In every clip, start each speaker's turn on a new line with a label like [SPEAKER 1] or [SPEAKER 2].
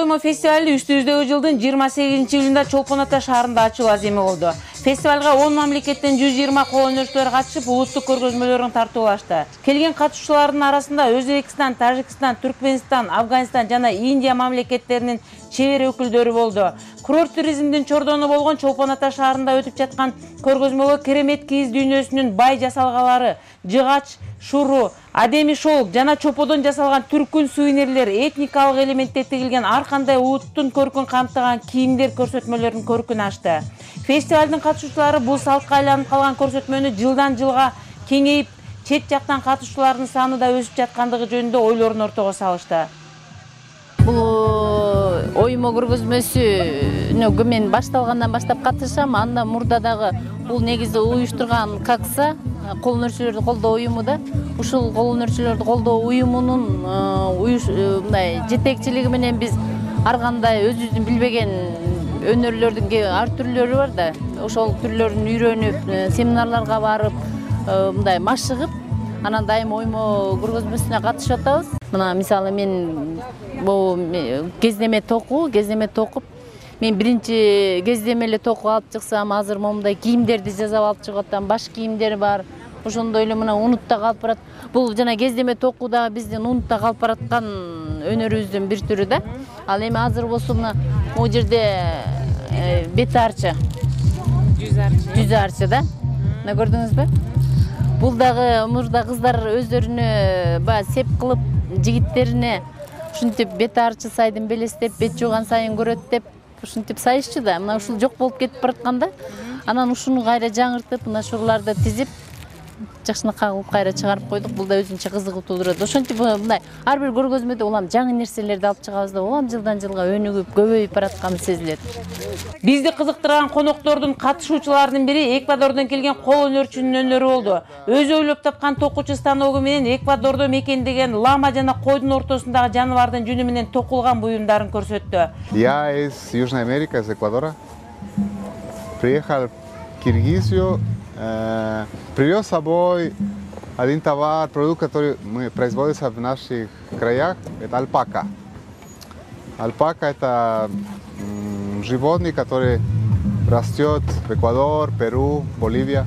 [SPEAKER 1] оймо фестивали үстүбүздөгү жылдын 28-июлунда Чолпон Ата шаарында ачуу аземи болду. Фестивалга 10 мамлекеттен 120 кол өнөрчүлөр катышып, улуттук көргөзмөлөрүн тартуулашты. Келген катышуучулардын арасында Өзбекстан, Тажикстан, Түркменстан, Афганистан жана Индия мамлекеттеринин чебер өкүлдөрү болду. Курорт туризмдин чордону болгон Чолпон Ата шаарында өтүп жаткан көргөзмөгө керемет кийиз дүйнөсүнүн бай жасалгалары, жыгач, шуру, адеми шоук жана чоподон жасалган түркүн сувенирлер, этникалык элементте тигилген ар кандай улуттун көркүн камтыган кийимдер көрсөтмөлөрүнүн көркүн ачты. Фестивалдын катышуучулары бул салтка айланып калган көрсөтмөнү жылдан жылга кеңейип, чет жактан катышуучулардын саны да өсүп жаткандыгы жөнүндө ойлорун ортого салышты.
[SPEAKER 2] Бул оймо көргөзмөсүнө мен башталгандан баштап катышам. Андан мурда дагы бул негизи уюштурган КАКСА, кол өнөрчүлөрдү колдоо уюму да. Ушул кол өнөрчүлөрдү колдоо уюмунун мындай жетекчилиги менен биз ар кандай өзүбүздүн билбеген өнөрлөрдүн ар түрлөрү бар да. Ошол түрлөрүн үйрөнүп, семинарларга барып, мындай машыгып, анан дайым оймо көргөзмөсүнө катышып атабыз. Мына мисалы мен бул кездеме токуп, мен биринчи кездеме эле токуп алып чыксам, азыр момундай кийимдерди жасап алып чыгып атам, баш кийимдер бар. Ошондой эле мына унутта калып барат. Бул жана кездеме токуу дагы биздин унутта калып бараткан өнөрүбүздүн бир түрү да. Ал эми азыр болсо мына могу жерде бет арчы, жүз арчы да. Мына көрдүңүзбү? Бул дагы мурда кыздар өздөрүнө баягы сеп кылып, жигиттерине ушинтип бет арчы сайдын белестеп, бет жууган сайын көрөт деп ушинтип сайышчы да. Мына ушул жок болуп кетип баратканда, анан ушуну кайра жаңыртып, мына шурларды тизип, жакшына кагылып кайра чыгарып койдук. Бул да өзүнчө кызыгуу туудурат. Ошентип мындай ар бир көргөзмөдө улам жаңы нерселерди алып чыгабыз да, улам жылдан жылга өнүгүп, көбөйүп баратканы сезилет.
[SPEAKER 1] Бизди кызыктырган коноктордун катышуучуларынын бири Эквадордон келген кол өнөрчүнүн өнөрү болду. Өзү ойлоп тапкан токуучу станогу менен Эквадордо мекендеген лама жана койдун ортосундагы жаныбардын жүнү менен токулган буюмдарын көрсөттү.
[SPEAKER 3] Я из Южной Америки, из Эквадора. Приехал в Киргизию. Привез с собой один товар, продукт, который мы производится в наших краях, это альпака. Альпака это животное, который растет в Эквадор, Перу, Боливия.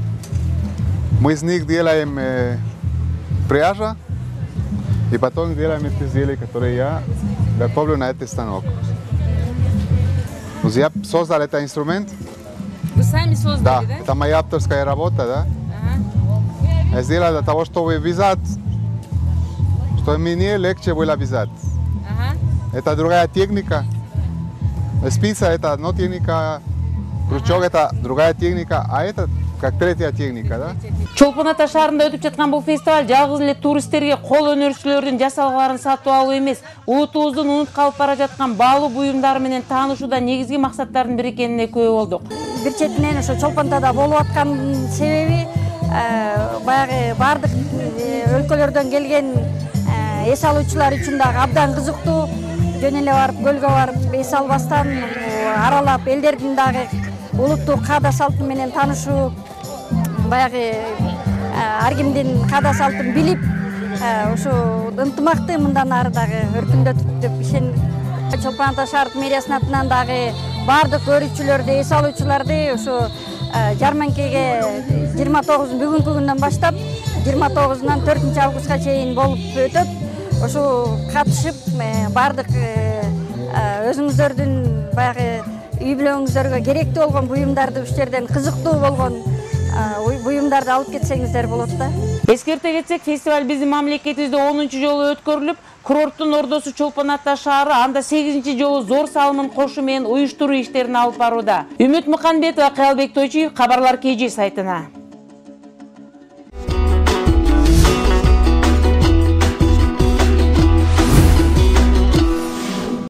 [SPEAKER 3] Мы из них делаем пряжа и потом делаем эти изделия, которые я готовлю на этот станок. Я создал этот инструмент.
[SPEAKER 1] Вы сами создали, да?
[SPEAKER 3] Да, это моя авторская работа, да. Я сделал для того, чтобы вязать, чтобы мне легче было вязать. Это другая техника. Спица это одна техника, крючок это другая техника, а это как третья техника, да.
[SPEAKER 1] Чолпон Ата шаарында өтүп жаткан бул фестиваль жалгыз эле туристтерге кол өнөрчүлөрдүн жасалгаларын сатып алуу эмес, улутубуздун унут калып бара жаткан баалуу буюмдары менен таанышууда негизги максаттардын бири экенине күбө болдук.
[SPEAKER 4] Бир четинен ошо Чолпон Атада болуп аткан себеби баягы бардык өлкөлөрдөн келген эс алуучулар үчүн дагы абдан кызыктуу. Жөн эле барып көлгө барып эс албастан аралап элдердин дагы улуттук каада салты менен таанышуу, баягы ар кимдин каада салтын билип, ушу ынтымакты мындан ары дагы өркүндөтүп деп ишенип, Чолпон Ата шаардык мэриясынын атынан дагы бардык көрүүчүлөрдү, эс алуучуларды ушу жарманкеге 29 бүгүнкү күндөн баштап 29-нан 4-августка чейин болуп өтөт. Ошу катышып, бардык өзүңүздөрдүн баягы үй бүлөңүздөргө керектүү болгон буюмдарды, ушул жерден кызыктуу болгон буюмдарды алып кетсеңиздер болот да.
[SPEAKER 1] Эскерте кетсек, фестиваль биздин мамлекетибизде 10-чу жолу өткөрүлүп, курорттун ордосу Чолпон Ата шаары анда 8-чи жолу зор салымын кошу менен уюштуруу иштерин алып барууда. Үмүт Мыканбетова, Кыялбек Тойчуев, Кабарлар KG сайтына.